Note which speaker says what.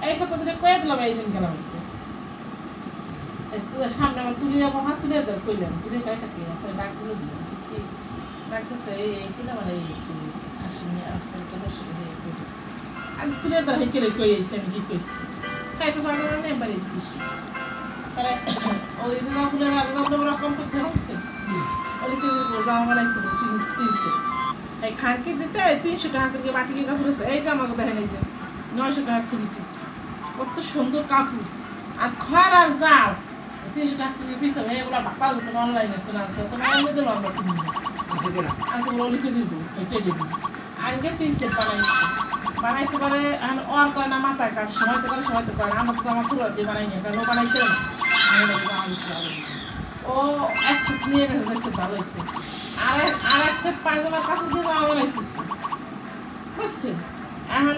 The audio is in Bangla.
Speaker 1: এই কথা দিলে কয়ে দিলাম এই দিন গেলাম সামনে আমার তুলে যাবো হাত তুলে কইলাম তুলে গায়ে কাটি ডাকগুলো দিলাম ডাকতেছে এই কিনা মানে হাসি নিয়ে আসতে আমি তুলে ধর হেঁকে কই আইছি আমি কি কইছি খাইতে পারবো না এবারে দিচ্ছি তাহলে ওই দাদাগুলোর দাদাগুলো রকম করছে হচ্ছে ওই কেজি জামা বানাইছিল 300 এই খানকে যেতে 300 টাকা করে বাটি কিনা করেছে এই যে আমাকে দেখেন এই যে 900 টাকা 3 পিস কত সুন্দর কাপড় আর খড় আর জাল 300 টাকা করে পিস হবে এগুলো বাপার মতো অনলাইনে তো আছে তো অনলাইনে দিল আমরা কিনে আছে কিনা আছে বলে ওই কেজি এইটাই দেব আগে 300 বানাইছে পরে আর করে না মাথায় কাজ সময় তো করে না আমার তো আমার পুরো দিয়ে বানাই না কারণ ও বানাইতে না ও এক সেট নিয়ে গেছে ভালো হয়েছে আর এক সেট পায়জামার কাপড় দিয়ে জামা বানাইছে বুঝছেন এখন